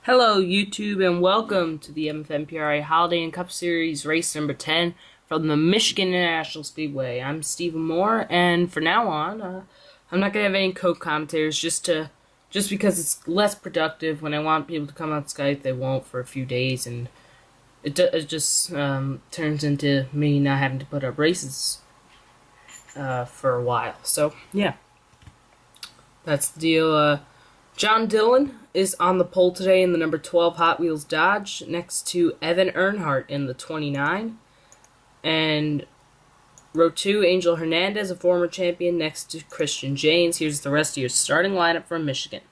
Hello YouTube and welcome to the MFNPRA Holiday and Cup Series race number 10 from the Michigan International Speedway. I'm Stephen Moore, and for now on, I'm not going to have any co-commentators just because it's less productive. When I want people to come on Skype, they won't for a few days, and it just turns into me not having to put up races for a while. So, yeah, that's the deal. John Dillon is on the pole today in the number 12 Hot Wheels Dodge, next to Evan Earnhardt in the 29. And row 2, Angel Hernandez, a former champion, next to Christian James. Here's the rest of your starting lineup from Michigan.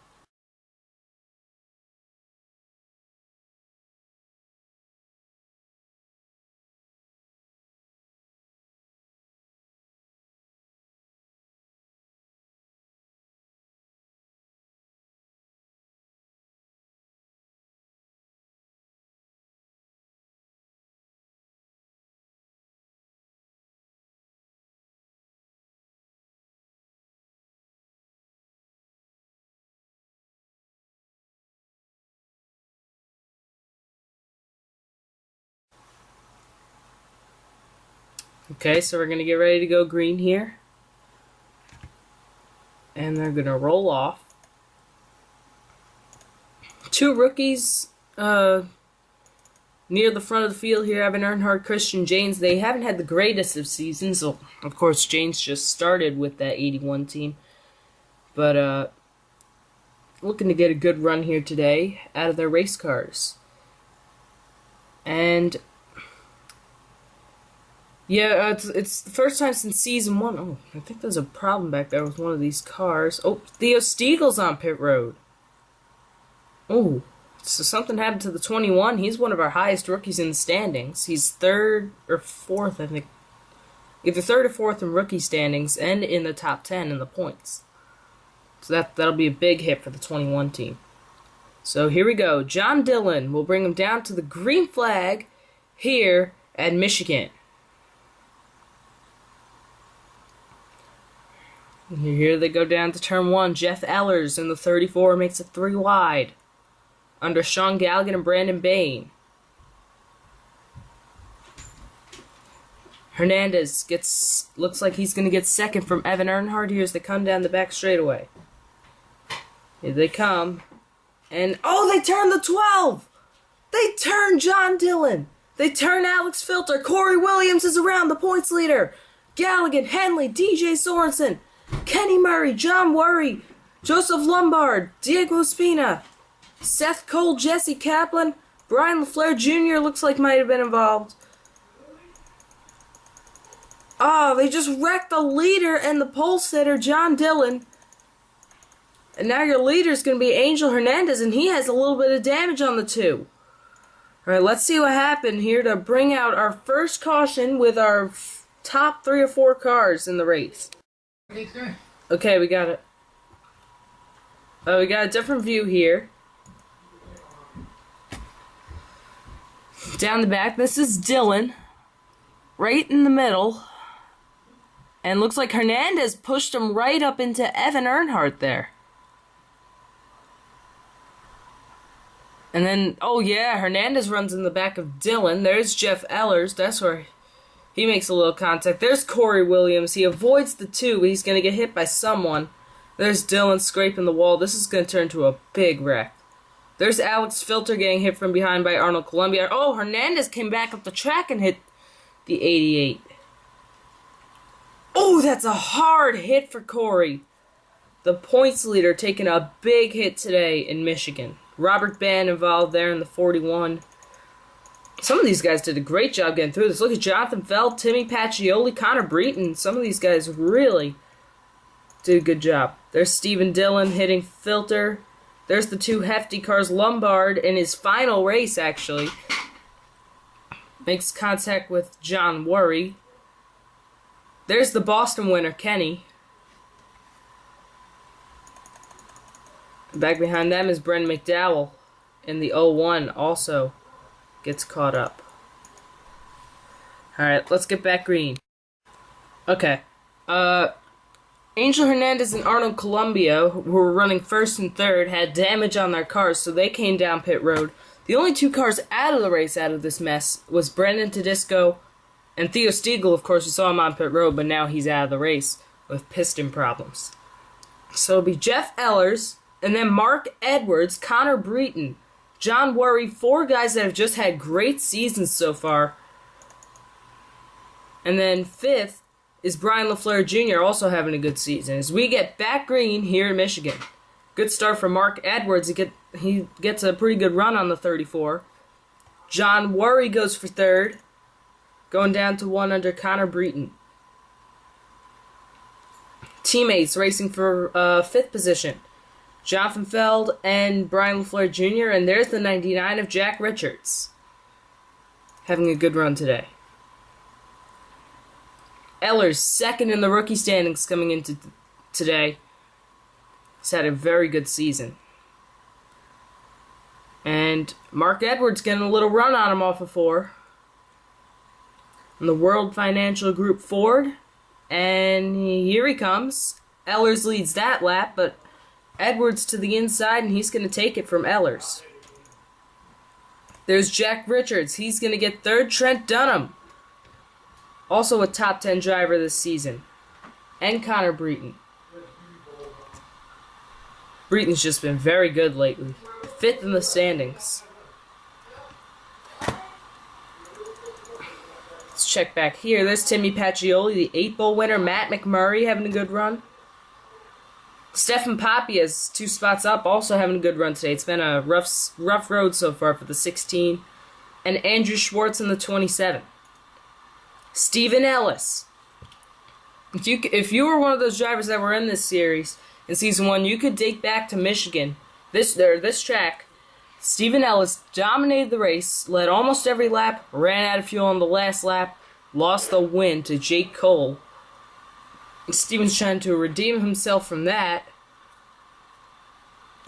Okay, so we're going to get ready to go green here. And they're going to roll off. Two rookies near the front of the field here, Evan Earnhardt, Christian James. They haven't had the greatest of seasons. So, of course, James just started with that 81 team. But looking to get a good run here today out of their race cars. And yeah, it's the first time since season 1. Oh, I think there's a problem back there with one of these cars. Oh, Theo Stiegel's on pit road. Oh, so something happened to the 21. He's one of our highest rookies in the standings. He's third or fourth, I think. Either third or fourth in rookie standings and in the top 10 in the points. So that'll be a big hit for the 21 team. So here we go. John Dillon will bring him down to the green flag here at Michigan. Here they go down to turn 1. Jeff Ellers in the 34 makes it 3 wide. Under Sean Galligan and Brandon Bain. Hernandez looks like he's going to get second from Evan Earnhardt here as they come down the back straightaway. Here they come. And, oh, they turn the 12! They turn John Dillon! They turn Alex Filter. Corey Williams is around the points leader. Galligan, Henley, DJ Sorensen, Kenny Murray, John Worry, Joseph Lombard, Diego Spina, Seth Cole, Jesse Kaplan, Brian LaFleur Jr. looks like might have been involved. Oh, they just wrecked the leader and the pole sitter, John Dillon. And now your leader is going to be Angel Hernandez, and he has a little bit of damage on the 2. Alright, let's see what happened here to bring out our first caution with our top 3 or 4 cars in the race. Okay, we got it. We got a different view here. Down the back, this is Dillon. Right in the middle. And looks like Hernandez pushed him right up into Evan Earnhardt there. And then, oh yeah, Hernandez runs in the back of Dillon. There's Jeff Ellers. That's where he makes a little contact. There's Corey Williams. He avoids the 2, but he's going to get hit by someone. There's Dillon scraping the wall. This is going to turn to a big wreck. There's Alex Filter getting hit from behind by Arnold Columbia. Oh, Hernandez came back up the track and hit the 88. Oh, that's a hard hit for Corey. The points leader taking a big hit today in Michigan. Robert Bann involved there in the 41. Some of these guys did a great job getting through this. Look at Jonathan Feld, Timmy Pacioli, Connor Breton. Some of these guys really did a good job. There's Steven Dillon hitting Filter. There's the 2 hefty cars. Lombard in his final race, actually, makes contact with John Worry. There's the Boston winner, Kenny. Back behind them is Brendan McDowell in the 01, also gets caught up. Alright, let's get back green. Okay. Angel Hernandez and Arnold Columbia, who were running first and third, had damage on their cars, so they came down pit road. The only 2 cars out of the race out of this mess was Brendan Tedesco and Theo Stiegel. Of course, we saw him on pit road, but now he's out of the race with piston problems. So it'll be Jeff Ellers, and then Mark Edwards, Connor Breton, John Worry, 4 guys that have just had great seasons so far. And then 5th is Brian LaFleur Jr. also having a good season. As we get back green here in Michigan. Good start for Mark Edwards. He gets a pretty good run on the 34. John Worry goes for 3rd, going down to 1 under Connor Breton. Teammates racing for 5th position. Jonathan Feld and Brian LaFleur Jr. And there's the 99 of Jack Richards. Having a good run today. Ellers, 2nd in the rookie standings coming into today. He's had a very good season. And Mark Edwards getting a little run on him off of 4. And the World Financial Group Ford. And here he comes. Ellers leads that lap, but Edwards to the inside, and he's going to take it from Ellers. There's Jack Richards. He's going to get 3rd. Trent Dunham, also a top 10 driver this season. And Connor Breton. Breton's just been very good lately. 5th in the standings. Let's check back here. There's Timmy Pacioli, the 8 bowl winner. Matt McMurray having a good run. Stefan Papi has 2 spots up, also having a good run today. It's been a rough road so far for the 16. And Andrew Schwartz in the 27. Stephen Ellis. If you were one of those drivers that were in this series in Season 1, you could date back to Michigan. This track. Stephen Ellis dominated the race, led almost every lap, ran out of fuel on the last lap, lost the win to Jake Cole. Stephen's trying to redeem himself from that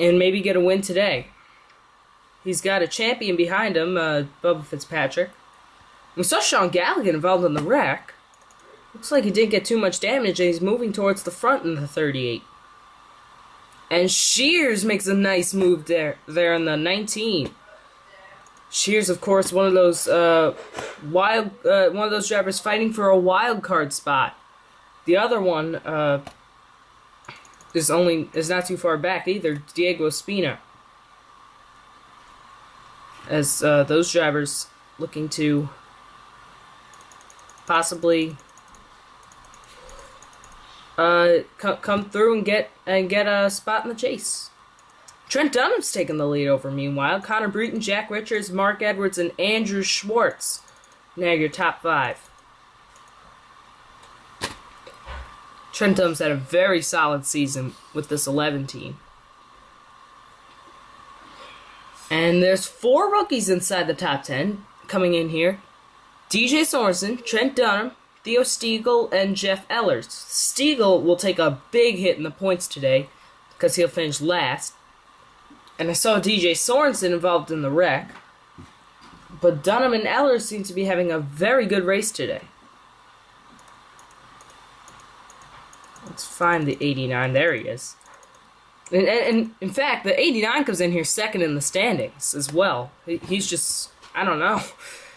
and maybe get a win today. He's got a champion behind him, Bubba Fitzpatrick. We saw Sean Galligan involved in the wreck. Looks like he didn't get too much damage, and he's moving towards the front in the 38. And Shears makes a nice move there in the 19. Shears, of course, one of those drivers fighting for a wild card spot. The other one is not too far back either, Diego Espina. As those drivers looking to possibly come through and get a spot in the chase. Trent Dunham's taking the lead over, meanwhile. Connor Breton, Jack Richards, Mark Edwards, and Andrew Schwartz. Now your top 5. Trent Dunham's had a very solid season with this 11 team. And there's 4 rookies inside the top 10 coming in here. DJ Sorensen, Trent Dunham, Theo Stiegel, and Jeff Ellers. Stiegel will take a big hit in the points today because he'll finish last. And I saw DJ Sorensen involved in the wreck. But Dunham and Ellers seem to be having a very good race today. Let's find the 89. There he is. And in fact, the 89 comes in here 2nd in the standings as well. He's just, I don't know.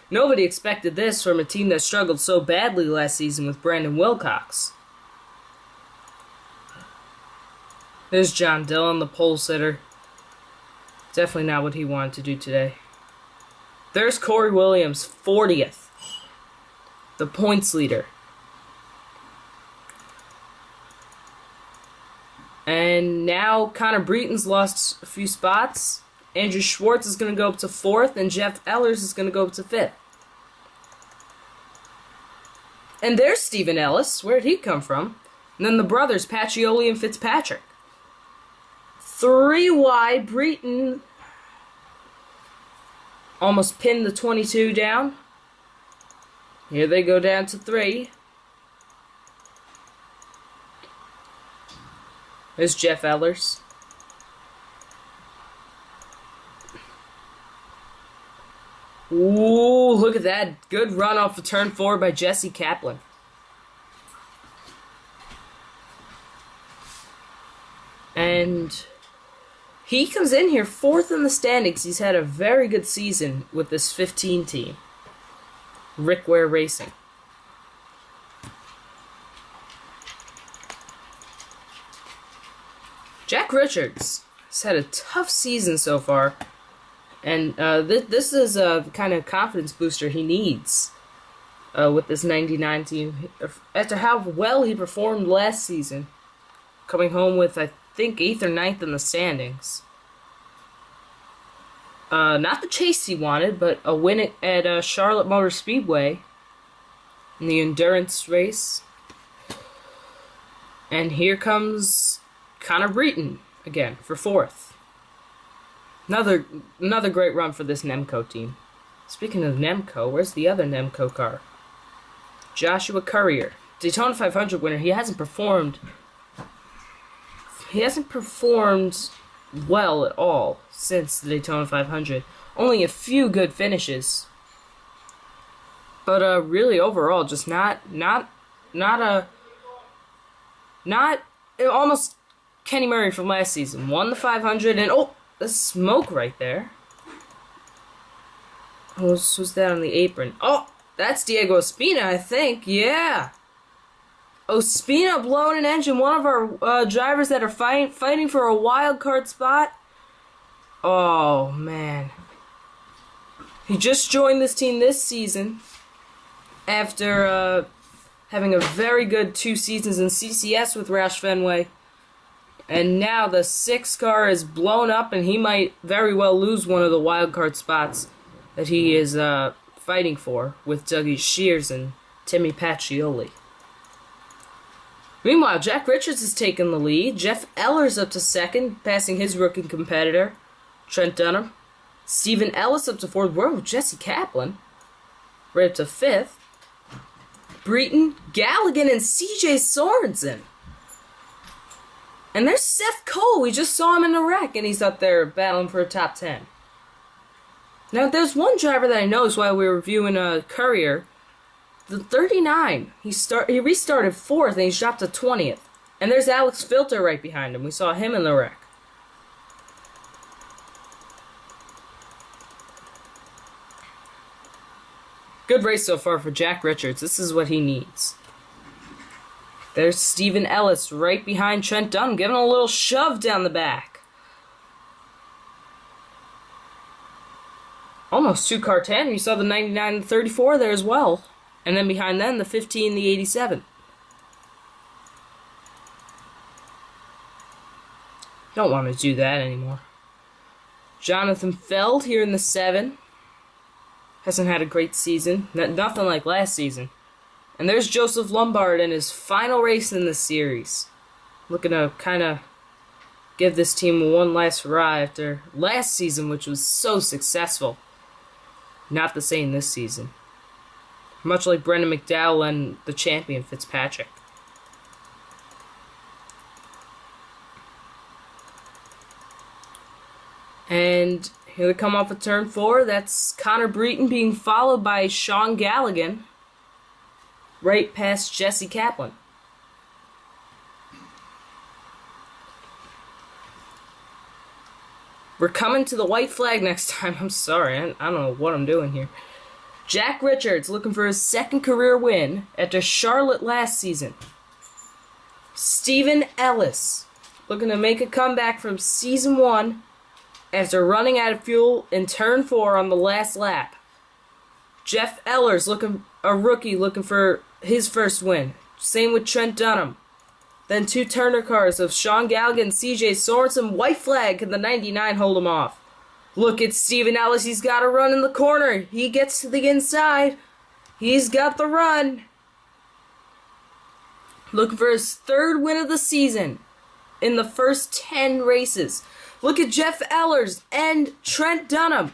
Nobody expected this from a team that struggled so badly last season with Brandon Wilcox. There's John Dillon, the pole sitter. Definitely not what he wanted to do today. There's Corey Williams, 40th. The points leader. And now Connor Breton's lost a few spots. Andrew Schwartz is going to go up to 4th, and Jeff Ellers is going to go up to 5th. And there's Stephen Ellis. Where'd he come from? And then the brothers, Pacioli and Fitzpatrick. 3 wide. Breton almost pinned the 22 down. Here they go down to 3. There's Jeff Ellers. Ooh, look at that. Good run off of turn 4 by Jesse Kaplan. And he comes in here 4th in the standings. He's had a very good season with this 15 team. Rick Ware Racing. Jack Richards has had a tough season so far. And this is a kind of confidence booster he needs with this 99 team. After how well he performed last season, coming home with, I think, 8th or 9th in the standings. Not the chase he wanted, but a win at Charlotte Motor Speedway in the endurance race. And here comes Connor Breton again for 4th. Another great run for this Nemco team. Speaking of Nemco, where's the other Nemco car? Joshua Courier, Daytona 500 winner. He hasn't performed well at all since the Daytona 500. Only a few good finishes, but really overall just not almost Kenny Murray from last season. Won the 500 and the smoke right there. Who's that on the apron? Oh, that's Diego Ospina, I think. Yeah. Ospina blowing an engine. One of our drivers that are fighting for a wild card spot. Oh, man. He just joined this team this season after having a very good 2 seasons in CCS with Roush Fenway. And now the 6 car is blown up, and he might very well lose one of the wild card spots that he is fighting for with Dougie Shears and Timmy Pacioli. Meanwhile, Jack Richards has taken the lead. Jeff Eller's up to 2nd, passing his rookie competitor, Trent Dunham. Steven Ellis up to 4th. Whoa, Jesse Kaplan right up to 5th. Breton, Galligan, and CJ Sorensen. And there's Seth Cole. We just saw him in the wreck, and he's up there battling for a top 10. Now, there's one driver that I noticed while we were reviewing Courier. The 39. He restarted 4th, and he's dropped to 20th. And there's Alex Filter right behind him. We saw him in the wreck. Good race so far for Jack Richards. This is what he needs. There's Steven Ellis right behind Trent Dunn, giving a little shove down the back. Almost 2-car tandem. You saw the 99 and 34 there as well. And then behind them, the 50 and the 87. Don't want to do that anymore. Jonathan Feld here in the 7. Hasn't had a great season. Nothing like last season. And there's Joseph Lombard in his final race in the series. Looking to kind of give this team one last hurrah after last season, which was so successful. Not the same this season. Much like Brendan McDowell and the champion Fitzpatrick. And here they come off of turn 4. That's Connor Breton being followed by Sean Galligan. Right past Jesse Kaplan. We're coming to the white flag next time. I'm sorry, I don't know what I'm doing here. Jack Richards looking for his 2nd career win after Charlotte last season. Steven Ellis looking to make a comeback from season 1 after running out of fuel in turn 4 on the last lap. Jeff Ellers a rookie looking for his first win. Same with Trent Dunham. Then 2 Turner cars of Sean Galligan and CJ Sorensen. White flag. Can the 99 hold him off? Look at Steven Ellis. He's got a run in the corner. He gets to the inside. He's got the run. Looking for his 3rd win of the season in the first 10 races. Look at Jeff Ellers and Trent Dunham.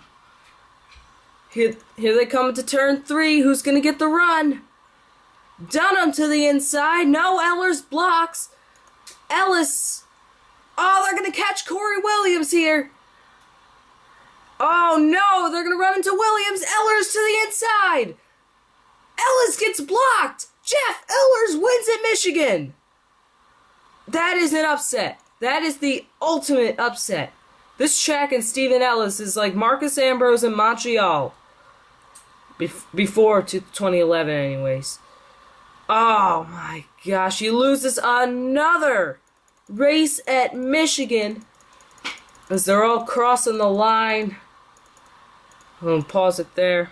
Here they come to turn 3. Who's going to get the run? Dunham to the inside. No, Ellers blocks. Ellis. Oh, they're going to catch Corey Williams here. Oh, no, they're going to run into Williams. Ellers to the inside. Ellis gets blocked. Jeff Ellers wins at Michigan. That is an upset. That is the ultimate upset. This track and Stephen Ellis is like Marcus Ambrose in Montreal. Before 2011, anyways. Oh my gosh, he loses another race at Michigan as they're all crossing the line. I'm gonna pause it there.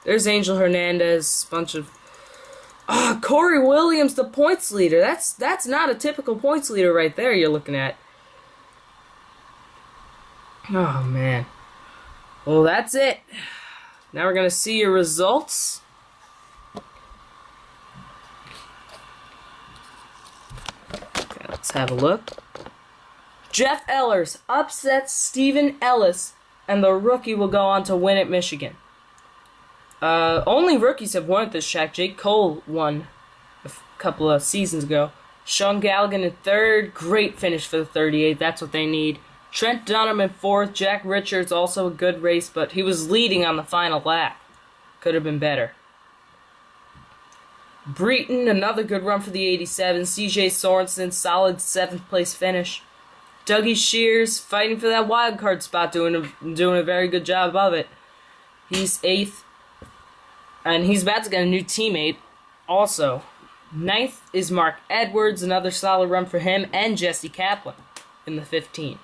There's Angel Hernandez, bunch of Corey Williams, the points leader. That's not a typical points leader right there you're looking at. Oh man. Well, that's it. Now we're gonna see your results. Okay, let's have a look. Jeff Ellers upsets Stephen Ellis, and the rookie will go on to win at Michigan. Only rookies have won at this track. Jake Cole won a couple of seasons ago. Sean Galligan in third. Great finish for the 38. That's what they need. Trent Dunham in fourth. Jack Richards, also a good race, but he was leading on the final lap. Could have been better. Breton, another good run for the 87. CJ Sorensen, solid 7th place finish. Dougie Shears, fighting for that wild card spot, doing a very good job of it. He's 8th. And he's about to get a new teammate also. 9th is Mark Edwards, another solid run for him, and Jesse Kaplan in the 15.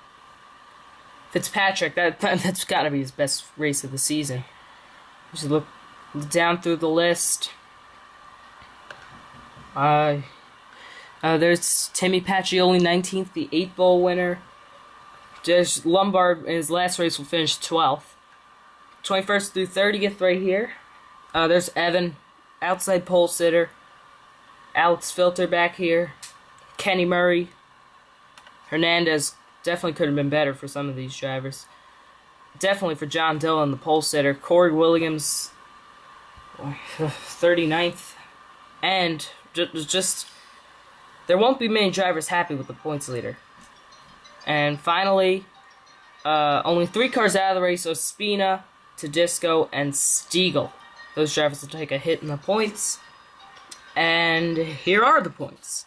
Fitzpatrick, that's got to be his best race of the season. Just look down through the list. There's Timmy Pacioli, 19th, the 8 Bowl winner. Just Lombard in his last race will finish 12th. 21st through 30th right here. There's Evan, outside pole sitter. Alex Filter back here. Kenny Murray. Hernandez definitely could have been better for some of these drivers. Definitely for John Dillon, the pole sitter. Corey Williams, 39th. And just there won't be many drivers happy with the points leader. And finally, only 3 cars out of the race: Ospina, Tedisco, and Stiegel. Those drivers will take a hit in the points. And here are the points.